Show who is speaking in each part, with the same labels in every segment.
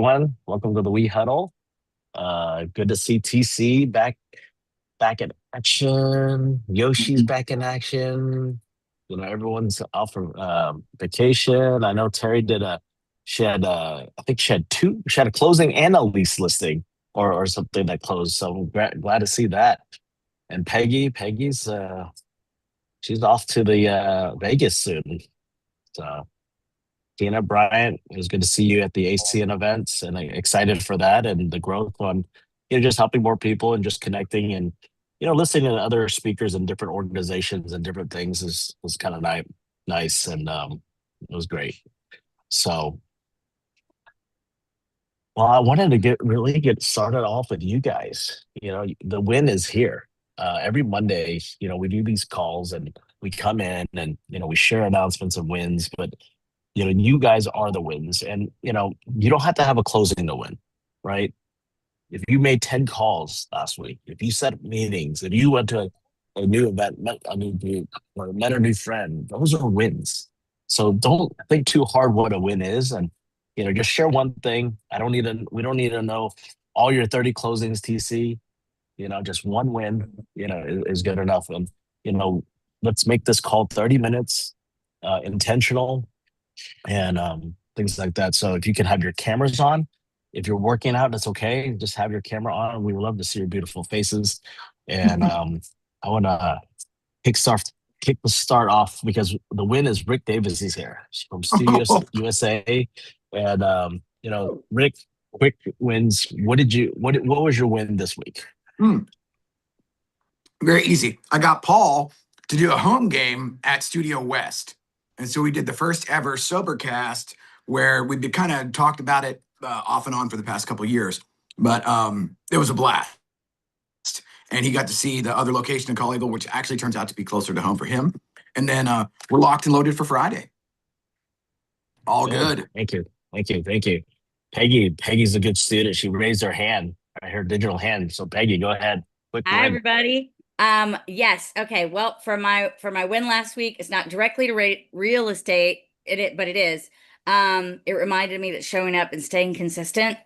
Speaker 1: everyone. Welcome to the Wee Huddle. Good to see TC back in action. Yoshi's back in action. Everyone's off from vacation. I know Terry did a she had I think she had a closing and a lease listing or something that closed. So I'm glad to see that. And Peggy's she's off to the Vegas soon. So Tina Bryant, it was good to see you at the ACN events and excited for that and the growth on, just helping more people and just connecting and, listening to other speakers and different organizations and different things was kind of nice and it was great. So, well, I wanted to really get started off with you guys. The win is here. Every Monday, we do these calls and we come in and, we share announcements of wins, but you guys are the wins. And, you don't have to have a closing to win, right? If you made 10 calls last week, if you set up meetings, if you went to a new event, met a new group, or met a new friend, those are wins. So don't think too hard what a win is. And, just share one thing. We don't need to know all your 30 closings, TC. Just one win, is good enough. And, let's make this call 30 minutes, intentional, and things like that. So if you can have your cameras on, if you're working out, that's okay. Just have your camera on. We would love to see your beautiful faces. And I want to kick the start off because the win is Rick Davis. He's here from Studios USA. And Rick, quick wins. What was your win this week?
Speaker 2: Very easy. I got Paul to do a home game at Studio West. And so we did the first ever Sobercast where we kind of talked about it off and on for the past couple of years. But it was a blast. And he got to see the other location in Colleyville, which actually turns out to be closer to home for him. And then we're locked and loaded for Friday. All good.
Speaker 1: Thank you. Peggy's a good student. She raised her hand, her digital hand. So Peggy, go ahead.
Speaker 3: Hi, everybody. Yes. Okay. Well, for my win last week, it's not directly to real estate, but it is. It reminded me that showing up and staying consistent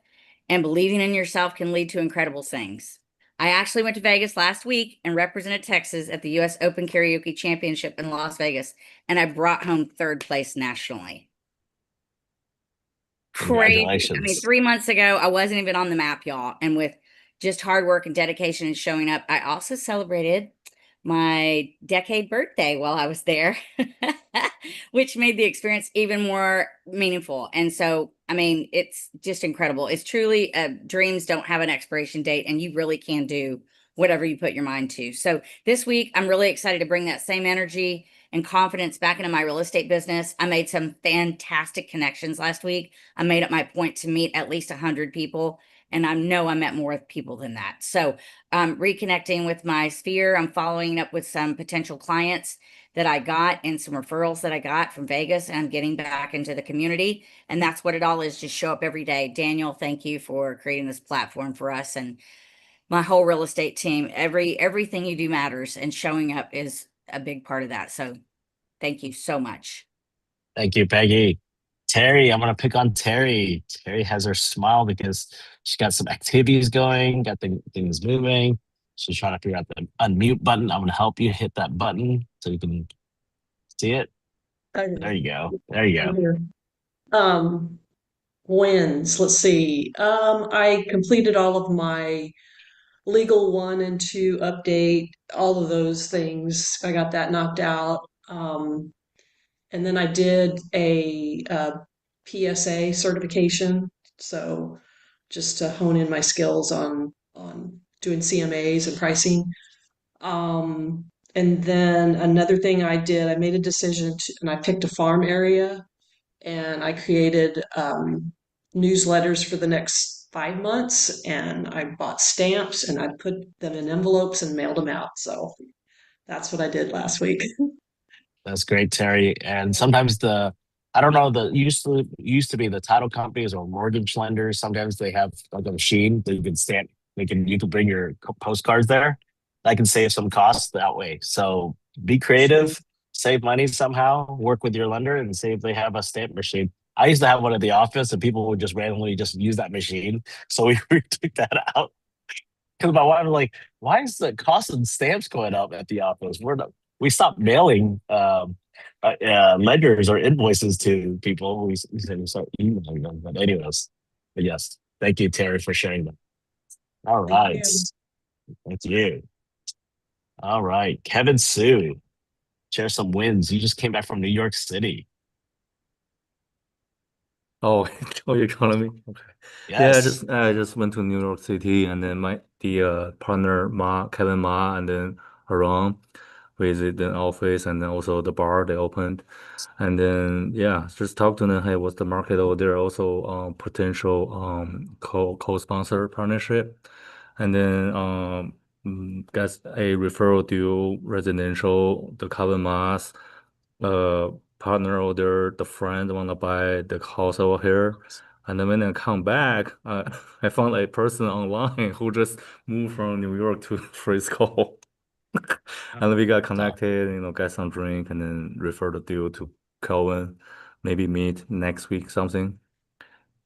Speaker 3: and believing in yourself can lead to incredible things. I actually went to Vegas last week and represented Texas at the U.S. Open Karaoke Championship in Las Vegas, and I brought home third place nationally. Crazy. I mean, 3 months ago, I wasn't even on the map, y'all. And with just hard work and dedication and showing up, I also celebrated my decade birthday while I was there, which made the experience even more meaningful. And so, I mean, it's just incredible. It's truly dreams don't have an expiration date, and you really can do whatever you put your mind to. So this week, I'm really excited to bring that same energy and confidence back into my real estate business. I made some fantastic connections last week. I made it my point to meet at least 100 people. And I know I met more people than that. So reconnecting with my sphere, I'm following up with some potential clients that I got and some referrals that I got from Vegas, and I'm getting back into the community. And that's what it all is. Just show up every day. Daniel, thank you for creating this platform for us and my whole real estate team. Everything you do matters, and showing up is a big part of that. So thank you so much.
Speaker 1: Thank you, Peggy. Terry, I'm going to pick on Terry. Terry has her smile because she's got some activities going, got things moving. She's trying to figure out the unmute button. I'm going to help you hit that button so you can see it. There you
Speaker 4: go. Wins. Let's see. I completed all of my legal 1 and 2 update, all of those things. I got that knocked out. And then I did a PSA certification, so just to hone in my skills on doing CMAs and pricing. And then another thing I did, I made a decision and I picked a farm area, and I created newsletters for the next 5 months, and I bought stamps and I put them in envelopes and mailed them out. So that's what I did last week.
Speaker 1: That's great, Terry. And sometimes I don't know, used to be the title companies or mortgage lenders. Sometimes they have like a machine that you can stamp. You can bring your postcards there. That can save some costs that way. So be creative, save money somehow, work with your lender and see if they have a stamp machine. I used to have one at the office, and people would just randomly just use that machine. So we took that out because my wife was like, "Why is the cost of stamps going up at the office? We stopped mailing ledgers or invoices to people. We said we start emailing them." But anyways, but yes, thank you, Terry, for sharing that. All
Speaker 4: Thank
Speaker 1: right,
Speaker 4: you.
Speaker 1: thank you. All right, Kevin Sue, share some wins. You just came back from New York City.
Speaker 5: Oh, oh, economy. Okay. Yeah,
Speaker 1: Yes.
Speaker 5: I just went to New York City, and then my the partner Kevin Ma, and then Haran visit the office, and then also the bar they opened, and then yeah, just talk to them. Hey, what's the market over there? Also, potential co-sponsor partnership, and then got a referral deal residential. The Kevin Ma's uh partner or the friend want to buy the house over here. And then when I come back, I found a person online who just moved from New York to Frisco. And we got
Speaker 1: So
Speaker 5: connected, got some drink and then refer the deal to Kelvin. Maybe meet next week something.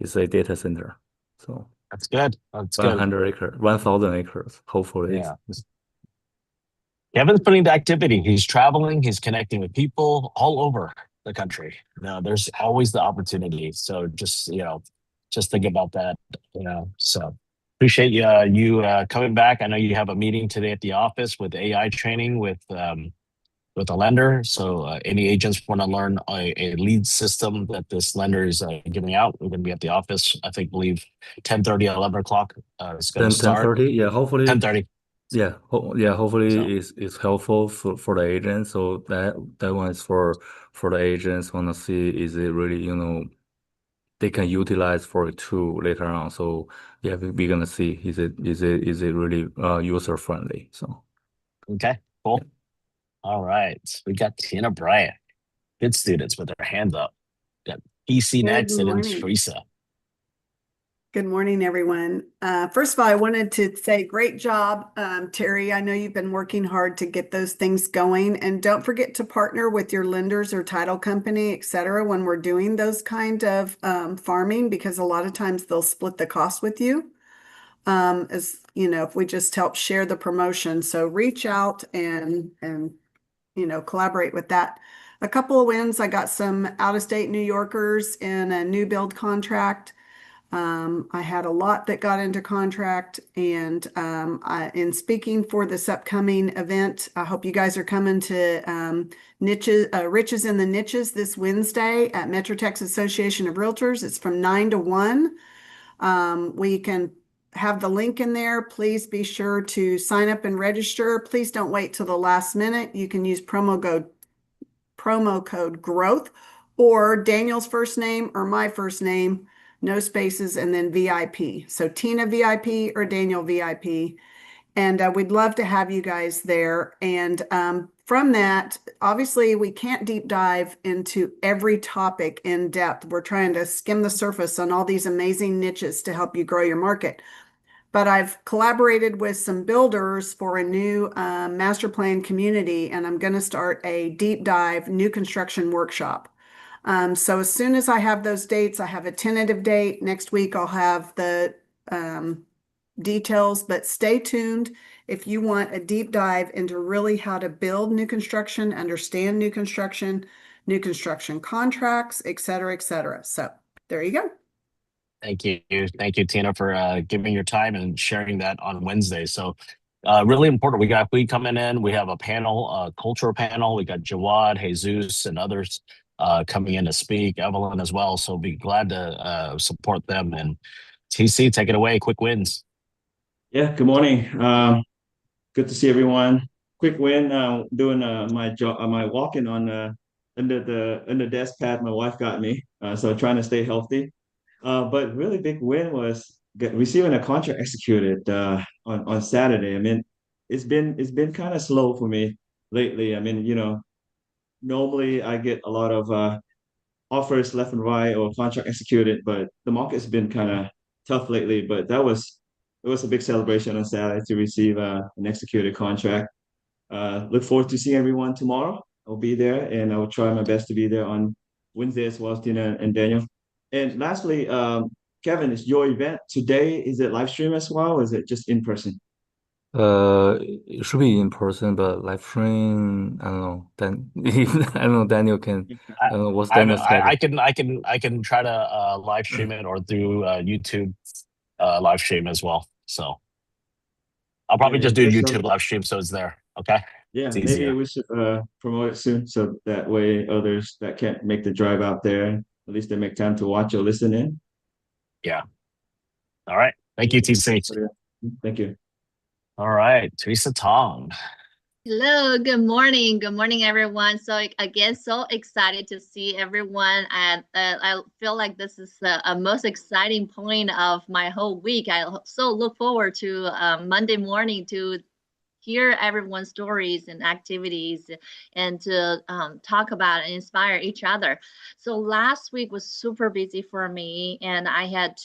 Speaker 5: It's a data center. So
Speaker 1: that's good. That's good.
Speaker 5: 100 acre, 1,000 acres, hopefully.
Speaker 1: Yeah. Kevin's putting the activity. He's traveling, he's connecting with people all over the country. Now, there's always the opportunity. So just think about that. So appreciate you coming back. I know you have a meeting today at the office with AI training with a lender. So any agents want to learn a lead system that this lender is giving out, we're going to be at the office. I think believe 10:30, 11 o'clock. It's going to
Speaker 5: Then
Speaker 1: start
Speaker 5: 10:30, yeah, hopefully.
Speaker 1: 10:30.
Speaker 5: Yeah,
Speaker 1: So
Speaker 5: hopefully it's helpful for the agent. So that one is for the agents want to see is it really, they can utilize for it too later on. So yeah, we're gonna see is it really user friendly. So
Speaker 1: okay,
Speaker 5: yeah.
Speaker 1: cool. All right. We got Tina Bryant. Good students with their hands up. Got PC
Speaker 6: Good
Speaker 1: next and then
Speaker 6: morning.
Speaker 1: Teresa.
Speaker 6: Good morning, everyone. First of all, I wanted to say great job, Terry. I know you've been working hard to get those things going. And don't forget to partner with your lenders or title company, et cetera, when we're doing those kind of farming, because a lot of times they'll split the cost with you. As you know, if we just help share the promotion. So reach out and collaborate with that. A couple of wins. I got some out-of-state New Yorkers in a new build contract. I had a lot that got into contract, and in speaking for this upcoming event, I hope you guys are coming to Riches in the Niches this Wednesday at Metro Texas Association of Realtors. It's from 9 to 1. We can have the link in there. Please be sure to sign up and register. Please don't wait till the last minute. You can use promo code growth or Daniel's first name or my first name, no spaces, and then VIP. So Tina VIP or Daniel VIP. And we'd love to have you guys there. And from that, obviously, we can't deep dive into every topic in depth. We're trying to skim the surface on all these amazing niches to help you grow your market. But I've collaborated with some builders for a new master plan community, and I'm going to start a deep dive new construction workshop. So as soon as I have those dates, I have a tentative date. Next week, I'll have the details, but stay tuned if you want a deep dive into really how to build new construction, understand new construction contracts, et cetera, et cetera. So there you go.
Speaker 1: Thank you. Thank you, Tina, for giving your time and sharing that on Wednesday. So really important. We got coming in. We have a panel, cultural panel. We got Jawad, Jesus, and others coming in to speak. Evelyn as well. So be glad to support them. And TC, take it away. Quick wins.
Speaker 7: Yeah, good morning. Good to see everyone. Quick win. Doing my job, my walking on under desk pad my wife got me. So trying to stay healthy. But really big win was receiving a contract executed on Saturday. I mean, it's been kind of slow for me lately. I mean, normally I get a lot of offers left and right or contract executed, but the market's been kind of tough lately. But it was a big celebration on Saturday to receive an executed contract. Look forward to seeing everyone tomorrow. I'll be there, and I will try my best to be there on Wednesday as well, Tina and Daniel. And lastly, Kevin, is your event today, is it live stream as well, or is it just in person?
Speaker 5: It should be in person, but live stream, I don't know. Then I don't know. Daniel can.
Speaker 1: I,
Speaker 5: I don't know what's
Speaker 1: I,
Speaker 5: Daniel's
Speaker 1: I,
Speaker 5: schedule.
Speaker 1: I can try to live stream it or through YouTube live stream as well. So I'll
Speaker 7: Yeah,
Speaker 1: probably
Speaker 7: yeah,
Speaker 1: just do
Speaker 7: good. So
Speaker 1: YouTube live stream so it's there. Okay,
Speaker 7: yeah,
Speaker 1: it's
Speaker 7: maybe
Speaker 1: easier.
Speaker 7: we should promote it soon so that way others that can't make the drive out there, at least they make time to watch or listen in.
Speaker 1: Yeah. All right. Thank you, TC.
Speaker 7: Thank you.
Speaker 1: All right, Teresa Tong.
Speaker 8: Hello, good morning. Good morning, everyone. So again, so excited to see everyone. And I feel like this is a most exciting point of my whole week. I so look forward to Monday morning to hear everyone's stories and activities and to talk about and inspire each other. So last week was super busy for me, and I had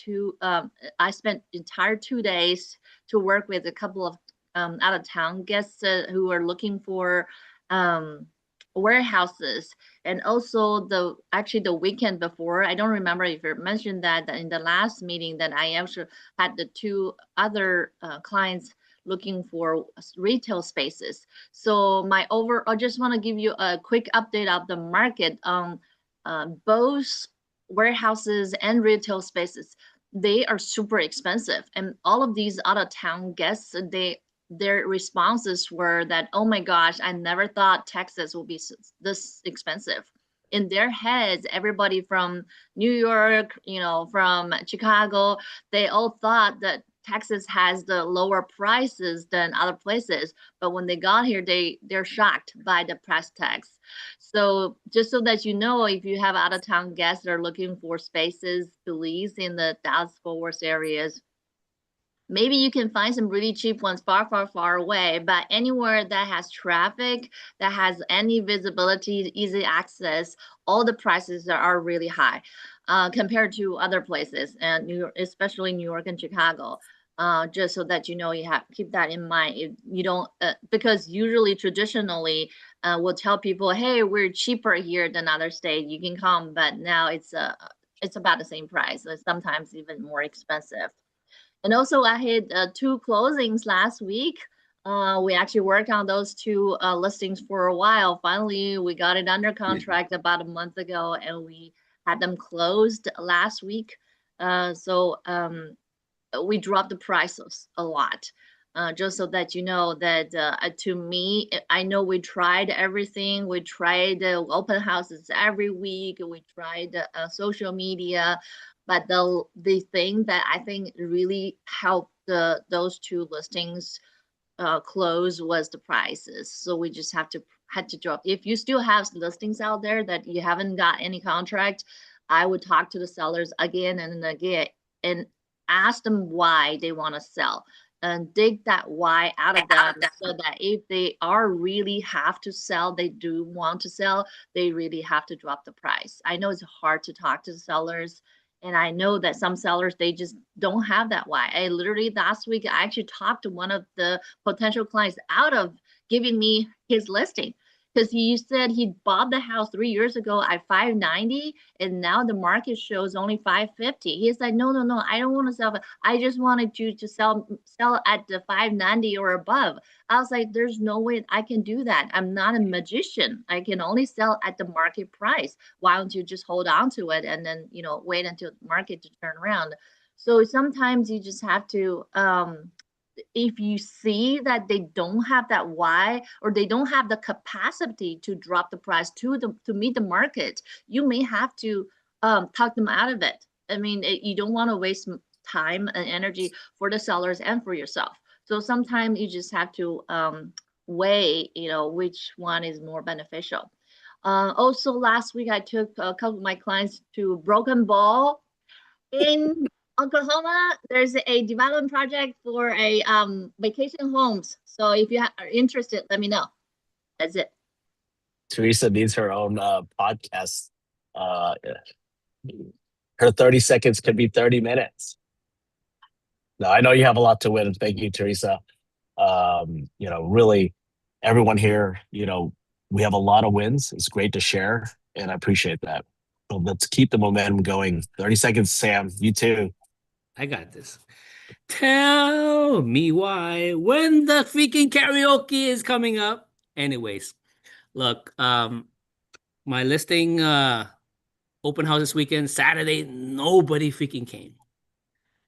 Speaker 8: I spent entire 2 days to work with a couple of out of town guests who are looking for um, warehouses. And also actually the weekend before, I don't remember if you mentioned that in the last meeting, that I actually had the two other clients looking for retail spaces. So I just want to give you a quick update of the market on both warehouses and retail spaces. They are super expensive, and all of these out of town guests, their responses were that, oh my gosh, I never thought Texas would be this expensive. In their heads, everybody from New York, from Chicago, they all thought that Texas has the lower prices than other places. But when they got here, they're shocked by the price tags. So just so that you know, if you have out of town guests that are looking for spaces, please, in the Dallas-Fort Worth areas, maybe you can find some really cheap ones far, far, far away, but anywhere that has traffic, that has any visibility, easy access, all the prices are really high compared to other places, and New York, especially New York and Chicago. Just so that you know, you have keep that in mind. If you don't, because usually traditionally, we'll tell people, "Hey, we're cheaper here than other states. You can come," but now it's about the same price. Sometimes even more expensive. And also, I had two closings last week. We actually worked on those two listings for a while. Finally, we got it under contract about a month ago, and we had them closed last week. So we dropped the prices a lot. Just so that you know that to me, I know we tried everything. We tried open houses every week. We tried social media, but the thing that I think really helped those two listings close was the prices. So we just had to drop. If you still have listings out there that you haven't got any contract, I would talk to the sellers again and again and ask them why they want to sell, and dig that why out of them, so that if they are really have to sell, they do want to sell, they really have to drop the price. I know it's hard to talk to the sellers, and I know that some sellers, they just don't have that why. I literally last week, I actually talked to one of the potential clients out of giving me his listing, because he said he bought the house 3 years ago at 590, and now the market shows only 550. He's like, no, no, no, I don't want to sell. I just wanted you to sell at the 590 or above. I was like, there's no way I can do that. I'm not a magician. I can only sell at the market price. Why don't you just hold on to it and then, wait until the market to turn around? So sometimes you just have to if you see that they don't have that why, or they don't have the capacity to drop the price to meet the market, you may have to talk them out of it. I mean, you don't want to waste time and energy for the sellers and for yourself. So sometimes you just have to weigh, which one is more beneficial. Also, last week I took a couple of my clients to Broken Ball in Oklahoma. There's a development project for a vacation homes. So if you are interested, let me know. That's it.
Speaker 1: Teresa needs her own podcast. Uh, her 30 seconds could be 30 minutes. No, I know you have a lot to win. Thank you, Teresa. Really, everyone here, we have a lot of wins. It's great to share, and I appreciate that. Well, let's keep the momentum going. 30 seconds, Sam. You too.
Speaker 9: I got this. Tell me why when the freaking karaoke is coming up. Anyways, look, my listing open house this weekend, Saturday, nobody freaking came.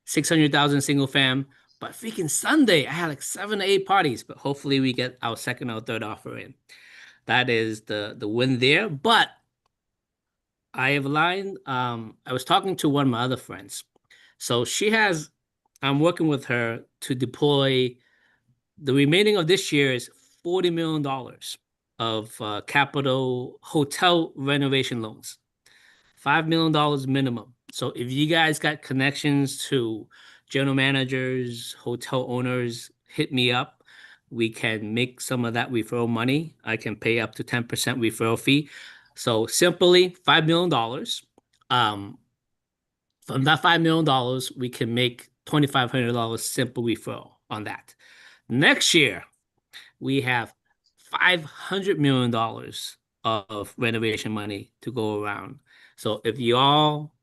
Speaker 9: 600,000 single fam, but freaking Sunday, I had like 7 to 8 parties, but hopefully we get our second or third offer in. That is the win there. But I have aligned. I was talking to one of my other friends. So I'm working with her to deploy the remaining of this year is $40 million of capital hotel renovation loans. $5 million minimum. So if you guys got connections to general managers, hotel owners, hit me up. We can make some of that referral money. I can pay up to 10% referral fee. So simply $5 million. From that $5 million, we can make $2,500 simple referral on that. Next year, we have $500 million of renovation money to go around. So if you all,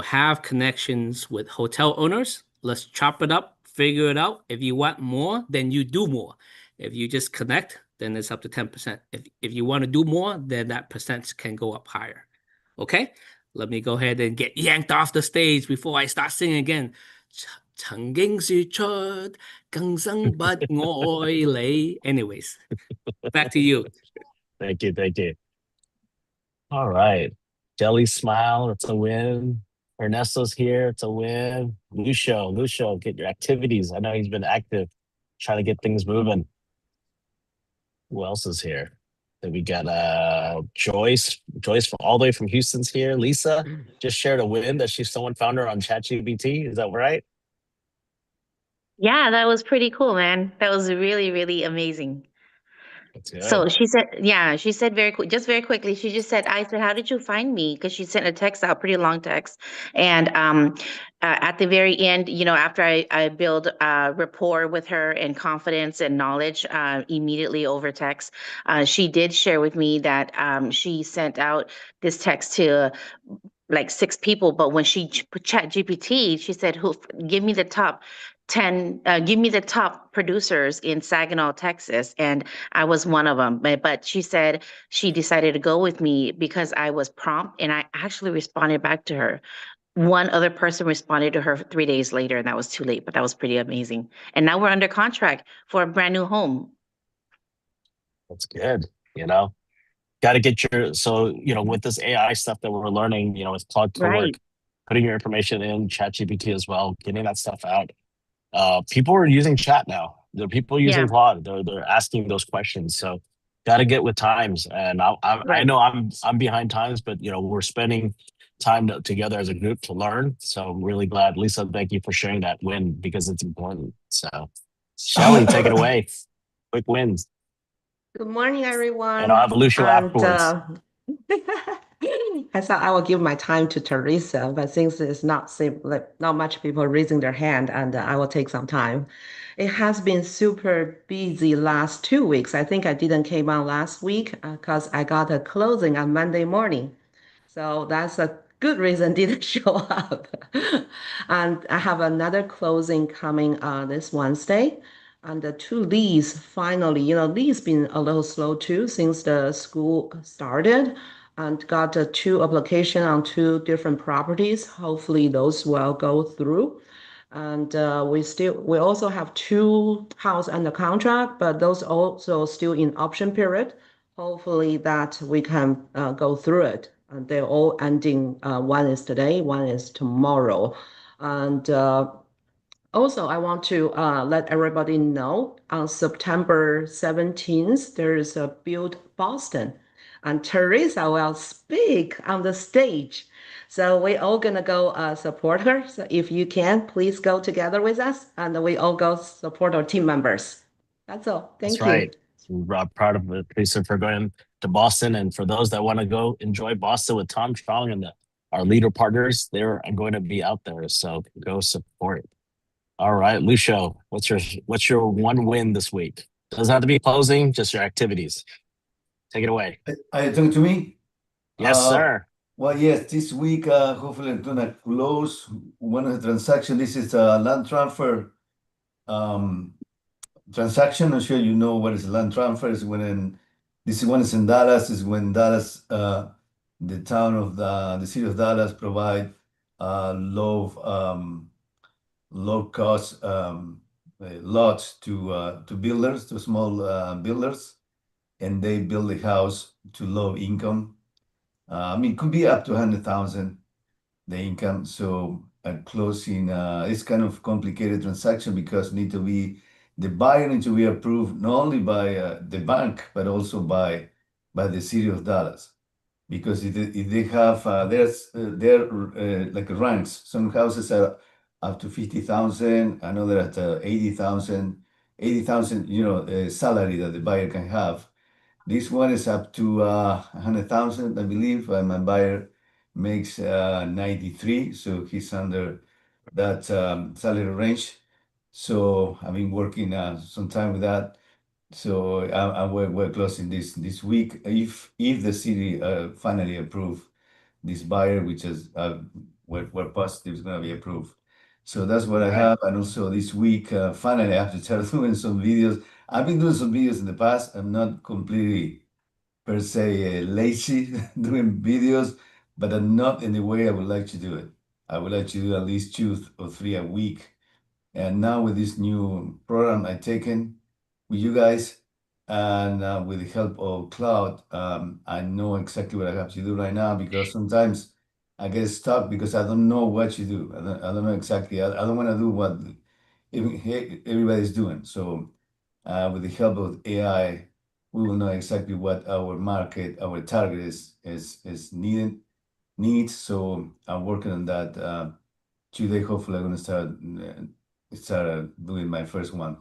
Speaker 9: have connections with hotel owners, let's chop it up, figure it out. If you want more, then you do more. If you just connect, then it's up to 10%. If you want to do more, then that percent can go up higher. Okay? Let me go ahead and get yanked off the stage before I start singing again. 曾經說出更生不愛你. Anyways, back to you.
Speaker 1: Thank you. Thank you. All right. Jelly Smile, it's a win. Ernesto's here, it's a win. Lucio, get your activities. I know he's been active trying to get things moving. Who else is here? Then we got Joyce. Joyce from all the way from Houston's here. Lisa just shared a win that someone found her on ChatGPT. Is that right?
Speaker 10: Yeah, that was pretty cool, man. That was really, really amazing.
Speaker 1: That's good.
Speaker 10: So she said very quick, just very quickly, she just said, I said, how did you find me? Because she sent a text out, pretty long text. And at the very end, after I build rapport with her and confidence and knowledge immediately over text, she did share with me that she sent out this text to like 6 people, but when she put chat GPT, she said, give me the top 10, give me the top producers in Saginaw, Texas. And I was one of them. But she said she decided to go with me because I was prompt and I actually responded back to her. One other person responded to her 3 days later, and that was too late, but that was pretty amazing. And now we're under contract for a brand new home.
Speaker 1: That's good. Got to get with this AI stuff that we're learning, it's Claude to work,
Speaker 10: Right.
Speaker 1: putting your information in ChatGPT as well, getting that stuff out. People are using chat now. There are people using
Speaker 10: Yeah.
Speaker 1: Claude. They're asking those questions. So got to get with times. And I
Speaker 10: Right.
Speaker 1: know I'm behind times, but we're spending time together as a group to learn. So I'm really glad. Lisa, thank you for sharing that win because it's important. So Shelly, take it away. Quick wins.
Speaker 11: Good morning, everyone.
Speaker 1: And I'll have Lucio
Speaker 11: And
Speaker 1: afterwards.
Speaker 11: I thought I will give my time to Teresa, but since it's not much people raising their hand, and I will take some time. It has been super busy last 2 weeks. I think I didn't came on last week because I got a closing on Monday morning. So that's a good reason didn't show up. And I have another closing coming this Wednesday. And the 2 leads, finally, leads been a little slow too since the school started and got 2 application on 2 different properties. Hopefully those will go through. And we also have 2 house under contract, but those also still in option period. Hopefully that we can go through it. And they're all ending. One is today, one is tomorrow. And also, I want to let everybody know on September 17th, there is a Build Boston, and Teresa will speak on the stage. So we all gonna go support her. So if you can, please go together with us, and we all go support our team members. That's all.
Speaker 1: That's
Speaker 11: Thank you.
Speaker 1: right. We're proud of Teresa for going to Boston. And for those that want to go enjoy Boston with Tom Strong and our leader partners, they're going to be out there. So go support. All right, Lucio, what's your one win this week? Doesn't have to be closing, just your activities. Take it away.
Speaker 12: Are you talking to me?
Speaker 1: Yes, sir.
Speaker 12: Well, yes, this week, hopefully I'm gonna close one of the transaction. This is a land transfer um, transaction. I'm sure you know what is land transfer. Is when this one is in Dallas. Is when Dallas, the town of the city of Dallas provide low cost lots to builders, to small builders, and they build a house to low income. I mean, it could be up to 100,000 the income. So closing it's kind of complicated transaction because the buyer need to be approved not only by the bank but also by the city of Dallas. Because if they have there like ranks. Some houses are up to 50,000, another at 80,000, 80,000, salary that the buyer can have. This one is up to 100,000, I believe. My buyer makes 93, so he's under that salary range. So I've been working some time with that. So we're closing this week. If the city finally approve this buyer, which is we're positive is going to be approved. So that's what I have. And also this week, finally, I have to start doing some videos. I've been doing some videos in the past. I'm not completely per se lazy doing videos, but I'm not in the way I would like to do it. I would like to do at least 2 or 3 a week. And now with this new program I've taken with you guys and with the help of Cloud, I know exactly what I have to do right now because sometimes I get stuck because I don't know what to do. I don't know exactly. I don't want to do what everybody's doing. So with the help of AI, we will know exactly what our market, our target is needs. So I'm working on that today. Hopefully, I'm gonna start doing my first one.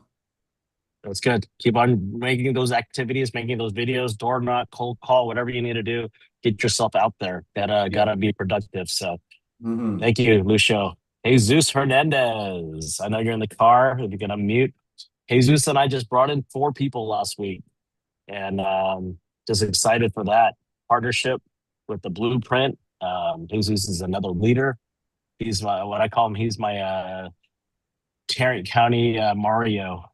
Speaker 1: That's good. Keep on making those activities, making those videos, door knock, cold call, whatever you need to do. Get yourself out there. Gotta be productive. So
Speaker 12: Mhm.
Speaker 1: thank you, Lucio. Jesus Hernandez. I know you're in the car. If you can unmute. Jesus and I just brought in 4 people last week, and just excited for that partnership with the Blueprint. Jesus is another leader. He's what I call him. He's my Tarrant County Mario.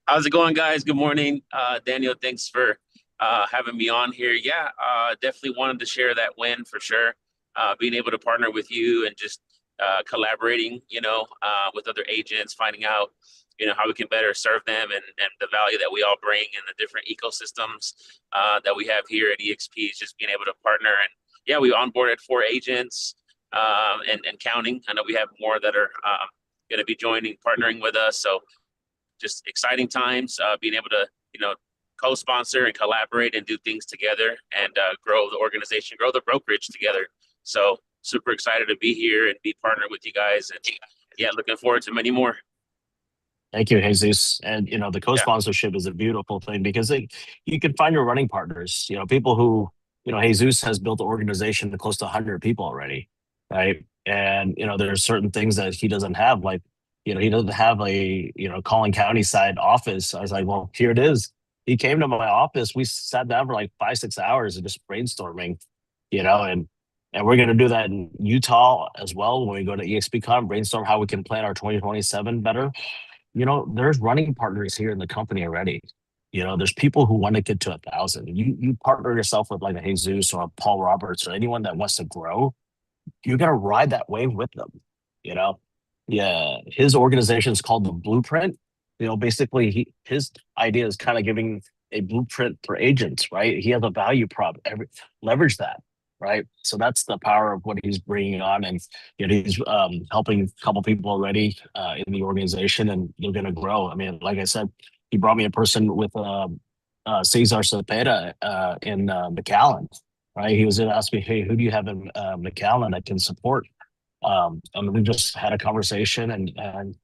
Speaker 13: How's it going, guys? Good morning. Daniel, thanks for having me on here. Yeah, definitely wanted to share that win for sure. Being able to partner with you and just collaborating, with other agents, finding out, how we can better serve them and the value that we all bring and the different ecosystems that we have here at EXP is just being able to partner. And yeah, we onboarded 4 agents and counting. I know we have more that are going to be joining, partnering with us. So just exciting times, being able to, co-sponsor and collaborate and do things together and grow the organization, grow the brokerage together. So super excited to be here and be partnered with you guys. And yeah, looking forward to many more.
Speaker 1: Thank you, Jesus. And the
Speaker 13: Yeah.
Speaker 1: co-sponsorship is a beautiful thing because you can find your running partners. People who Jesus has built an organization to close to 100 people already, right? And there's certain things that he doesn't have, like he doesn't have a Collin County side office. I was like, well, here it is. He came to my office. We sat down for like 5-6 hours and just brainstorming, and we're going to do that in Utah as well when we go to EXPCon, brainstorm how we can plan our 2027 better. There's running partners here in the company already. There's people who want to get to 1,000. You partner yourself with like a Jesus or a Paul Roberts or anyone that wants to grow. You're gonna ride that wave with them. You know, yeah. His organization is called the Blueprint. Basically, his idea is kind of giving a blueprint for agents, right? He has a value prop. Leverage that, right? So that's the power of what he's bringing on, and he's helping a couple people already in the organization, and they're going to grow. I mean, like I said, he brought me a person with Cesar Cepeda in McAllen, right? He was going to ask me, hey, who do you have in McAllen that can support? And we just had a conversation, and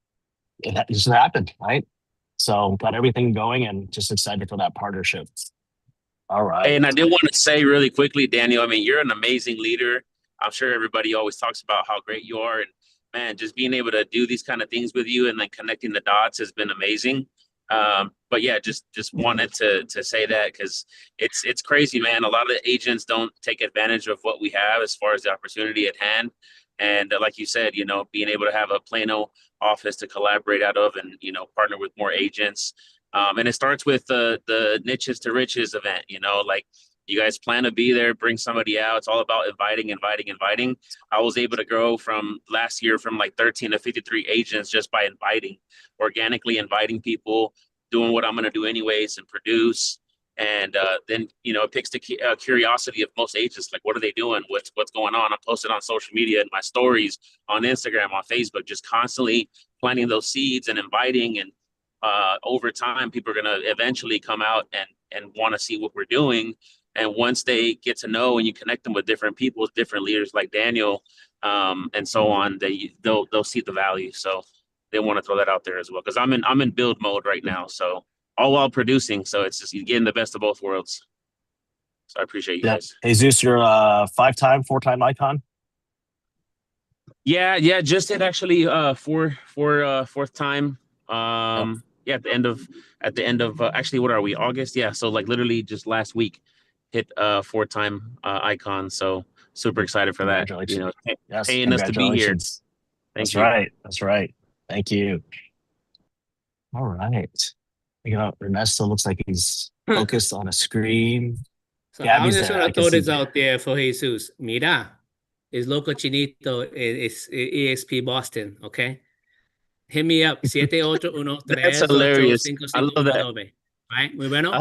Speaker 1: it just happened, right? So got everything going, and just excited for that partnership. All right.
Speaker 13: And I did want to say really quickly, Daniel, I mean, you're an amazing leader. I'm sure everybody always talks about how great you are. And man, just being able to do these kind of things with you and then connecting the dots has been amazing. But yeah, just wanted to say that because it's crazy, man. A lot of agents don't take advantage of what we have as far as the opportunity at hand. And like you said, being able to have a Plano office to collaborate out of and partner with more agents. And it starts with the niches to riches event. Like you guys plan to be there, bring somebody out. It's all about inviting, inviting, inviting. I was able to grow from last year from like 13 to 53 agents just by inviting, organically inviting people, doing what I'm going to do anyways and produce. And then, it picks the curiosity of most agents. Like, what are they doing? What's going on? I'm posting on social media and my stories on Instagram, on Facebook, just constantly planting those seeds and inviting. And over time, people are going to eventually come out and want to see what we're doing. And once they get to know and you connect them with different people, different leaders like Daniel, and so on, they'll see the value. So they want to throw that out there as well. Because I'm in build mode right now. So all while producing. So it's just you're getting the best of both worlds. So I appreciate you guys.
Speaker 1: Jesus, you're four-time icon.
Speaker 13: Yeah, just hit actually fourth time. Yeah, at the end of actually, what are we, August? Yeah, so like literally just last week hit four-time icon. So super excited for that.
Speaker 1: Congratulations. Yes,
Speaker 13: paying us to be here.
Speaker 1: congratulations.
Speaker 13: Thank
Speaker 1: That's
Speaker 13: you.
Speaker 1: right. That's right. Thank you. All right. Ernesto looks like he's focused on a screen.
Speaker 9: So
Speaker 1: Gabby's
Speaker 9: I'm just
Speaker 1: there.
Speaker 9: gonna
Speaker 1: I can
Speaker 9: throw
Speaker 1: see.
Speaker 9: this out there for Jesus. Mira, es Loco Chinito, es EXP Boston, okay? Hit me up,
Speaker 13: That's
Speaker 9: 781-338-5519.
Speaker 13: hilarious. I love that.
Speaker 9: Right? Muy bueno.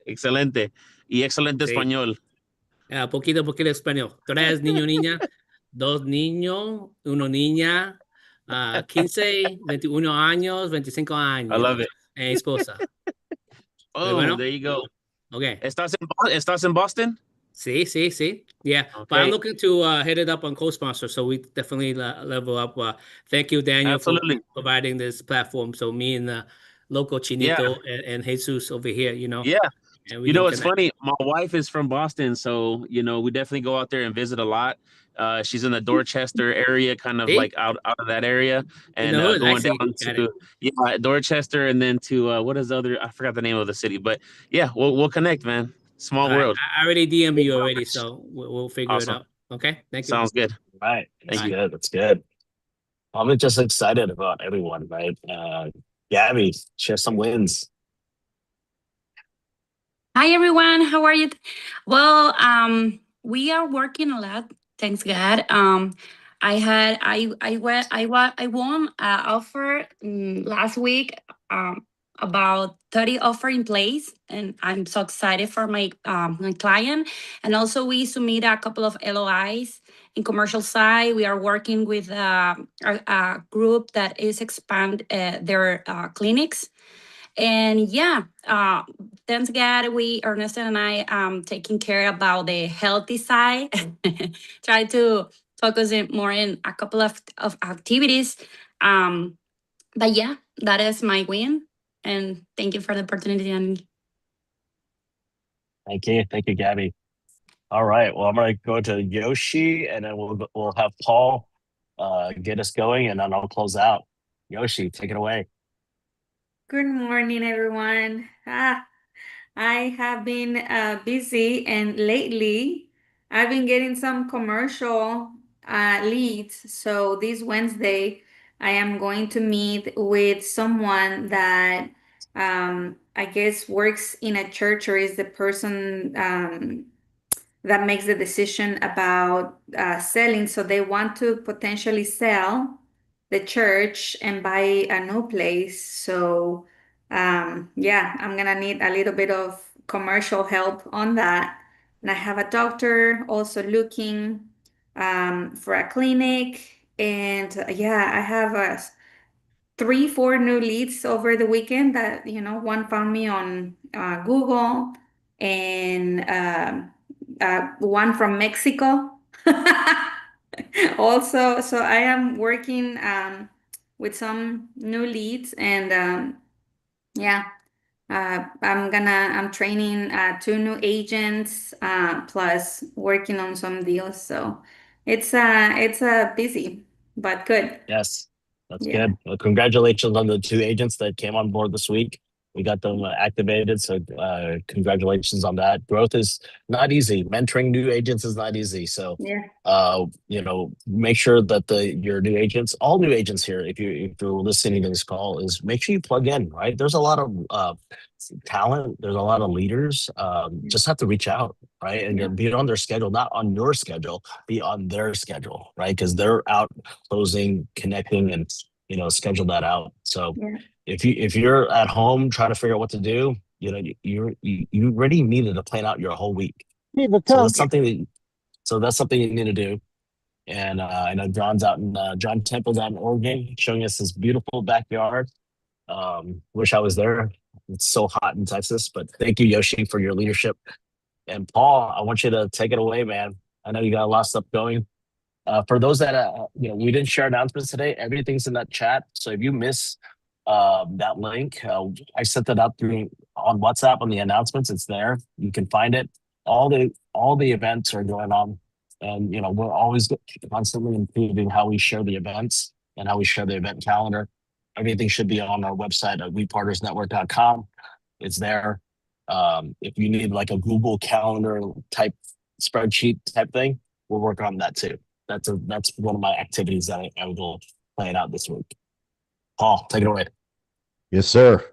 Speaker 13: Excelente. Y excelente
Speaker 9: Sí.
Speaker 13: español.
Speaker 9: Poquito español. 3 niño, niña, 2 niños, 1 niña, 15, 21 años, 25 años.
Speaker 13: I love it.
Speaker 9: Esposa.
Speaker 13: Oh,
Speaker 9: bueno?
Speaker 13: there you go.
Speaker 9: Okay.
Speaker 13: ¿Estás en Boston?
Speaker 9: Sí. Yeah.
Speaker 13: Okay.
Speaker 9: But I'm looking to hit it up on co-sponsor, so we definitely level up. Thank you, Daniel,
Speaker 13: Absolutely.
Speaker 9: for providing this platform. So me and Loco Chinito and Jesus over here,
Speaker 13: Yeah.
Speaker 9: And
Speaker 13: It's funny. My wife is from Boston, so we definitely go out there and visit a lot. She's in the Dorchester area, kind of like out of that area, and
Speaker 9: hood,
Speaker 13: going
Speaker 9: actually.
Speaker 13: down to Dorchester, and then to what is the other? I forgot the name of the city, but yeah, we'll connect, man. Small world.
Speaker 9: I already DM you already, so we'll figure it out. Okay, thank you.
Speaker 13: Sounds good.
Speaker 1: Right.
Speaker 13: Thank you.
Speaker 1: Good. That's good. I'm just excited about everyone, right? Gabby, share some wins.
Speaker 14: Hi everyone, how are you? Well, we are working a lot, thanks God. I won an offer last week, about 30 offer in place, and I'm so excited for my client. And also we submit a couple of LOIs in commercial side. We are working with a group that is expand their clinics. And yeah, thanks God, Ernesto and I, taking care about the healthy side. Try to focus more in a couple of activities. But yeah, that is my win. And thank you for the opportunity. And
Speaker 1: Thank you, Gabby. All right. Well, I'm gonna go to Yoshi, and then we'll have Paul get us going, and then I'll close out. Yoshi, take it away.
Speaker 15: Good morning, everyone. I have been busy, and lately I've been getting some commercial leads. So this Wednesday, I am going to meet with someone that I guess works in a church or is the person that makes the decision about selling. So they want to potentially sell the church and buy a new place. So yeah, I'm gonna need a little bit of commercial help on that. And I have a doctor also looking for a clinic. And yeah, I have 3, 4 new leads over the weekend that, one found me on Google, and one from Mexico. Also, so I am working with some new leads, and yeah, I'm training 2 new agents, plus working on some deals. So it's busy, but good.
Speaker 1: Yes. That's
Speaker 15: Yeah.
Speaker 1: good. Well, congratulations on the 2 agents that came on board this week. We got them activated, so congratulations on that. Growth is not easy. Mentoring new agents is not easy. So,
Speaker 15: Yeah.
Speaker 1: make sure that your new agents, all new agents here, if you're listening to this call, is make sure you plug in. Right, there's a lot of talent. There's a lot of leaders. Just have to reach out, right, and
Speaker 15: Yeah.
Speaker 1: then be on their schedule, not on your schedule, be on their schedule, right, because they're out closing, connecting, and schedule that out. So
Speaker 15: Yeah.
Speaker 1: if you're at home trying to figure out what to do, you already needed to plan out your whole week. So that's something you need to do. And I know John Temple's out in Oregon, showing us his beautiful backyard. Wish I was there. It's so hot in Texas, but thank you, Yoshi, for your leadership. And Paul, I want you to take it away, man. I know you got a lot of stuff going. For those that we didn't share announcements today. Everything's in that chat. So if you miss that link, I sent that out through on WhatsApp on the announcements. It's there. You can find it. All the events are going on, and we're always constantly improving how we share the events and how we share the event calendar. Everything should be on our website at wepartnersnetwork.com. It's there. If you need like a Google Calendar type spreadsheet type thing, we'll work on that too. That's one of my activities that I will plan out this week. Paul, take it away.
Speaker 16: Yes, sir.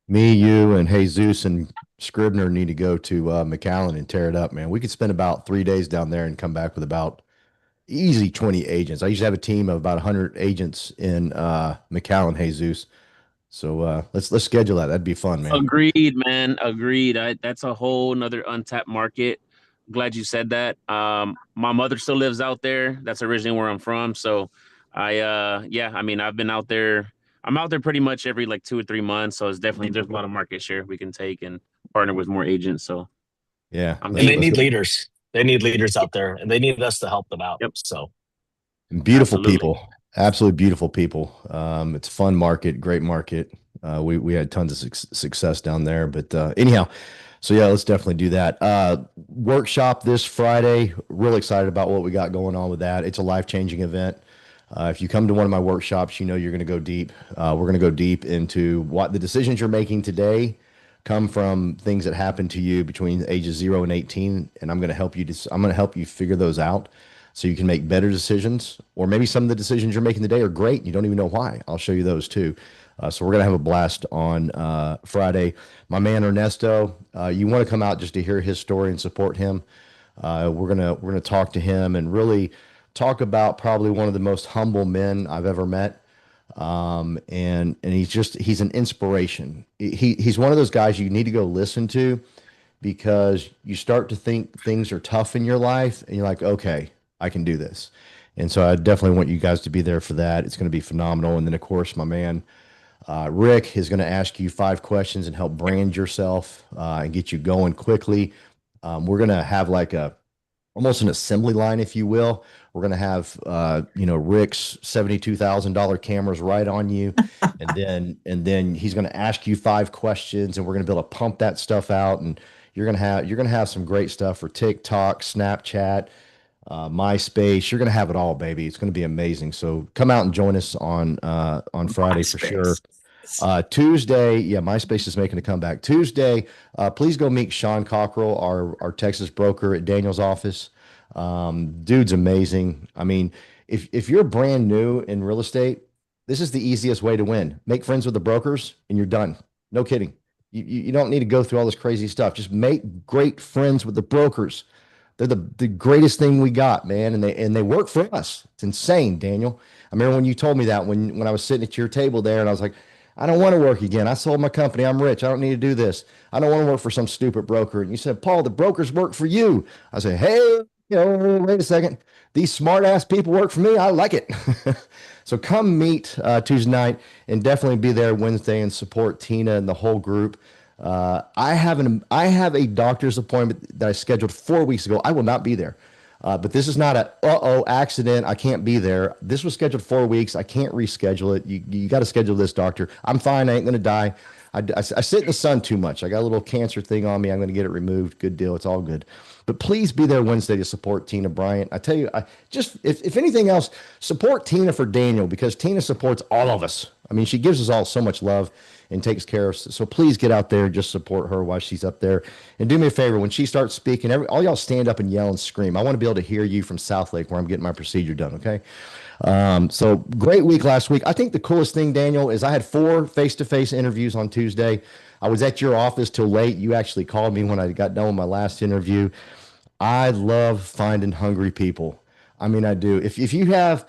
Speaker 16: Me, you, and Jesus and Scribner need to go to McAllen and tear it up, man. We could spend about 3 days down there and come back with about easy 20 agents. I used to have a team of about 100 agents in McAllen, Jesus. So let's schedule that. That'd be fun, man.
Speaker 13: Agreed, man. Agreed. That's a whole nother untapped market. Glad you said that. My mother still lives out there. That's originally where I'm from. So I've been out there. I'm out there pretty much every like 2 or 3 months. So there's a lot of market share we can take and partner with more agents. So
Speaker 16: yeah,
Speaker 1: and they need leaders. They need leaders out there, and they need us to help them out.
Speaker 13: Yep.
Speaker 1: So
Speaker 16: beautiful people, absolutely beautiful people. It's a fun market, great market. We had tons of success down there, but anyhow, so yeah, let's definitely do that. Workshop this Friday. Really excited about what we got going on with that. It's a life-changing event. If you come to one of my workshops, you're going to go deep. We're going to go deep into what the decisions you're making today come from things that happened to you between ages 0 and 18, and I'm going to help you figure those out so you can make better decisions. Or maybe some of the decisions you're making today are great and you don't even know why. I'll show you those too. So we're going to have a blast on Friday. My man Ernesto, you want to come out just to hear his story and support him. We're gonna talk to him and really talk about probably one of the most humble men I've ever met. And he's an inspiration. He's one of those guys you need to go listen to, because you start to think things are tough in your life and you're like, okay, I can do this. And so I definitely want you guys to be there for that. It's going to be phenomenal. And then of course, my man, Rick is going to ask you 5 questions and help brand yourself, and get you going quickly. We're going to have like almost an assembly line, if you will. We're going to have, Rick's $72,000 cameras right on you. and then he's going to ask you 5 questions, and we're going to be able to pump that stuff out. And you're going to have some great stuff for TikTok, Snapchat, MySpace. You're going to have it all, baby. It's going to be amazing. So come out and join us on Friday for sure. Tuesday, yeah, MySpace is making a comeback. Tuesday, please go meet Sean Cockrell, our Texas broker at Daniel's office. Dude's amazing. I mean, if you're brand new in real estate, this is the easiest way to win. Make friends with the brokers and you're done. No kidding. You don't need to go through all this crazy stuff. Just make great friends with the brokers. They're the greatest thing we got, man. And they work for us. It's insane, Daniel. I remember when you told me that when I was sitting at your table there, and I was like, I don't want to work again. I sold my company. I'm rich. I don't need to do this. I don't want to work for some stupid broker. And you said, Paul, the brokers work for you. I said, hey, wait a second. These smart ass people work for me. I like it. So come meet Tuesday night, and definitely be there Wednesday and support Tina and the whole group. I have a doctor's appointment that I scheduled 4 weeks ago. I will not be there. But this is not a accident. I can't be there. This was scheduled 4 weeks. I can't reschedule it. You got to schedule this, doctor. I'm fine. I ain't gonna die. I sit in the sun too much. I got a little cancer thing on me. I'm gonna get it removed. Good deal. It's all good. But please be there Wednesday to support Tina Bryant. I tell you, I just if anything else, support Tina for Daniel because Tina supports all of us. I mean, she gives us all so much love and takes care of us. So please get out there and just support her while she's up there. And do me a favor, when she starts speaking, all y'all stand up and yell and scream. I want to be able to hear you from South Lake where I'm getting my procedure done, okay? So great week last week. I think the coolest thing, Daniel, is I had 4 face-to-face interviews on Tuesday. I was at your office till late. You actually called me when I got done with my last interview. I love finding hungry people. I mean, I do. If you have,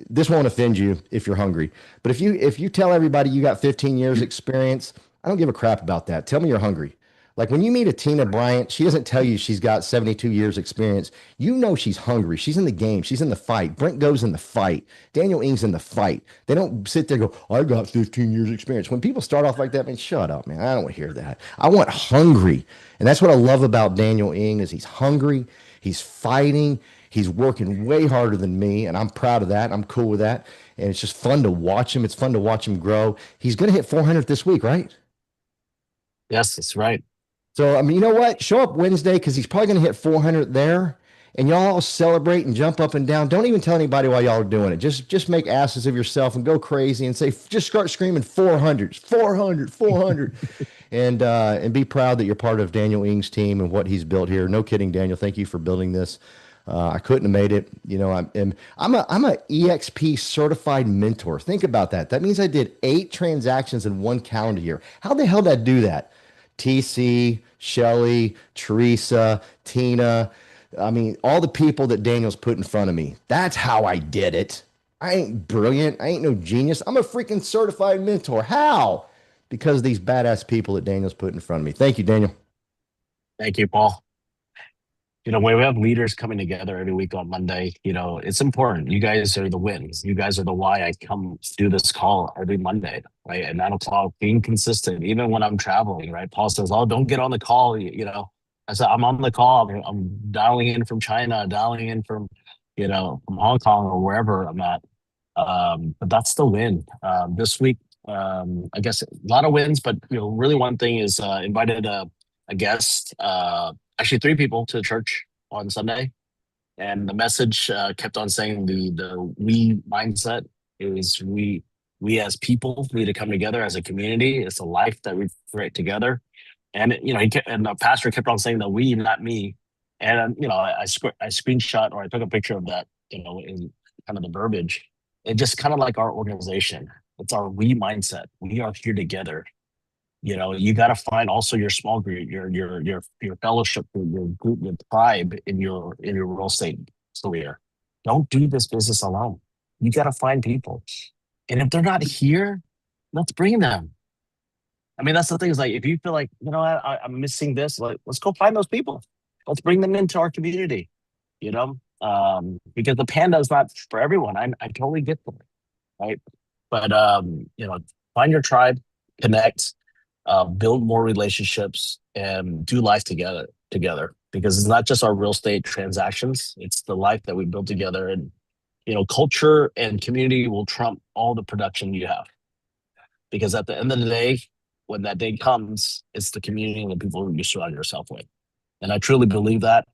Speaker 16: this won't offend you if you're hungry, but if you tell everybody you got 15 years experience, I don't give a crap about that. Tell me you're hungry. Like when you meet a Tina Bryant, she doesn't tell you she's got 72 years experience. You know she's hungry. She's in the game. She's in the fight. Brent goes in the fight. Daniel Ing's in the fight. They don't sit there and go, I got 15 years experience. When people start off like that, man, shut up, man. I don't want to hear that. I want hungry. And that's what I love about Daniel Ing is he's hungry. He's fighting. He's working way harder than me, and I'm proud of that. I'm cool with that. And it's just fun to watch him. It's fun to watch him grow. He's going to hit 400 this week, right?
Speaker 1: Yes, that's right.
Speaker 16: So, I mean, you know what? Show up Wednesday because he's probably going to hit 400 there, and y'all all celebrate and jump up and down. Don't even tell anybody why y'all are doing it. Just make asses of yourself and go crazy and say, just start screaming 400, 400, 400, and be proud that you're part of Daniel Ing's team and what he's built here. No kidding, Daniel. Thank you for building this. I couldn't have made it. You know, I'm a EXP certified mentor. Think about that. That means I did 8 transactions in 1 calendar year. How the hell did I do that? TC, Shelly, Teresa, Tina. I mean, all the people that Daniel's put in front of me. That's how I did it. I ain't brilliant. I ain't no genius. I'm a freaking certified mentor. How? Because of these badass people that Daniel's put in front of me. Thank you, Daniel.
Speaker 1: Thank you, Paul. You know, when we have leaders coming together every week on Monday, you know, it's important. You guys are the wins. You guys are the why I come do this call every Monday, right? At 9 o'clock, being consistent, even when I'm traveling, right? Paul says, oh, don't get on the call. You know, I said, I'm on the call. I'm dialing in from China, dialing in from, you know, from Hong Kong or wherever I'm at. But that's the win. This week, I guess a lot of wins, but, you know, really one thing is invited a guest, actually 3 people to the church on Sunday. And the message kept on saying the we mindset is we as people need to come together as a community. It's a life that we create together. And you know, and the pastor kept on saying the we, not me. And you know, I screenshot or I took a picture of that, you know, in kind of the verbiage. And just kind of like our organization, it's our we mindset. We are here together. You know, you got to find also your small group, your fellowship group, your group, your tribe in your real estate career. Don't do this business alone. You got to find people, and if they're not here, let's bring them. I mean, that's the thing is like if you feel like you know I'm missing this, like let's go find those people. Let's bring them into our community. You know, because the panda is not for everyone. I totally get them, right? But you know, find your tribe, connect, build more relationships, and do life together. Because it's not just our real estate transactions; it's the life that we build together. And you know, culture and community will trump all the production you have. Because at the end of the day, when that day comes, it's the community and the people who you surround yourself with. And I truly believe that.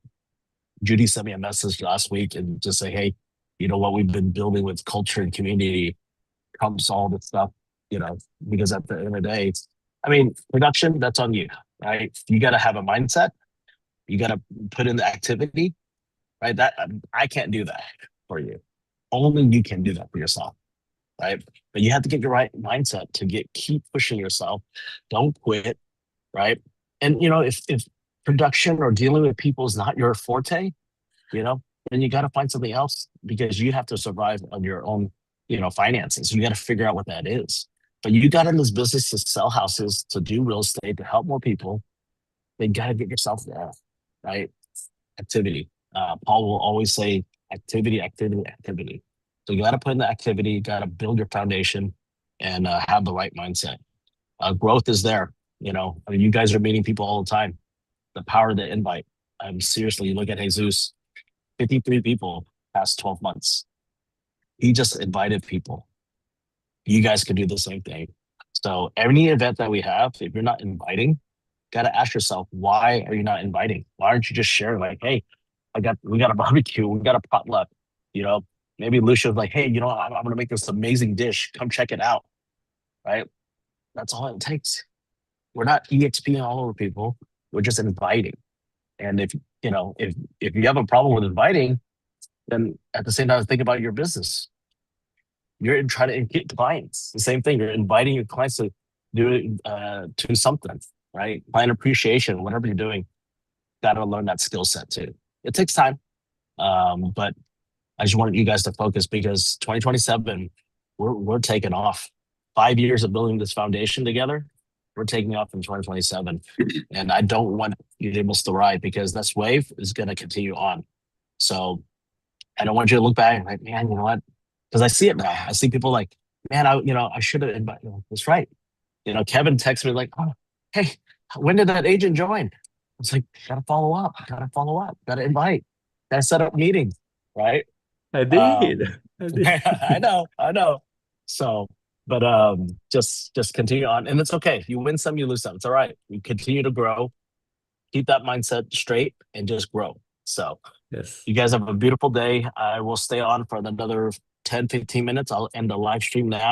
Speaker 1: Judy sent me a message last week and just say, hey, you know what we've been building with culture and community trumps all this stuff, you know, because at the end of the day, I mean, production, that's on you, right? You got to have a mindset. You got to put in the activity, right? That I can't do that for you. Only you can do that for yourself, right? But you have to get your right mindset to keep pushing yourself. Don't quit, right? And you know, if production or dealing with people is not your forte, you know, then you got to find something else because you have to survive on your own, you know, finances. You got to figure out what that is. But you got in this business to sell houses, to do real estate, to help more people. Then got to get yourself there, right? Activity. Paul will always say activity, activity, activity. So you got to put in the activity, you got to build your foundation and have the right mindset. Growth is there. You know, I mean, you guys are meeting people all the time. The power of the invite. Seriously, you look at Jesus, 53 people past 12 months. He just invited people. You guys could do the same thing. So any event that we have, if you're not inviting, gotta ask yourself, why are you not inviting? Why aren't you just sharing like, hey, we got a barbecue, we got a potluck, you know, maybe Lucia's like, hey, I'm gonna make this amazing dish. Come check it out. Right? That's all it takes. We're not EXPing all over people. We're just inviting. And if you have a problem with inviting, then at the same time think about your business. You're trying to get clients. The same thing. You're inviting your clients to do something, right? Client appreciation, whatever you're doing, got to learn that skill set too. It takes time, but I just wanted you guys to focus because 2027, we're taking off. 5 years of building this foundation together, we're taking off in 2027, and I don't want you to miss the ride because this wave is going to continue on. So I don't want you to look back and like, man, you know what? Because I see it now. I see people like, man, I should have invited. That's right. Kevin texted me like, oh, hey, when did that agent join? It's like, gotta follow up, gotta invite, gotta set up meetings, right?
Speaker 5: I did. I did.
Speaker 1: I know. So, but just continue on, and it's okay. You win some, you lose some. It's all right. We continue to grow. Keep that mindset straight and just grow. So,
Speaker 5: Yes.
Speaker 1: you guys have a beautiful day. I will stay on for another 10, 15 minutes. I'll end the live stream now.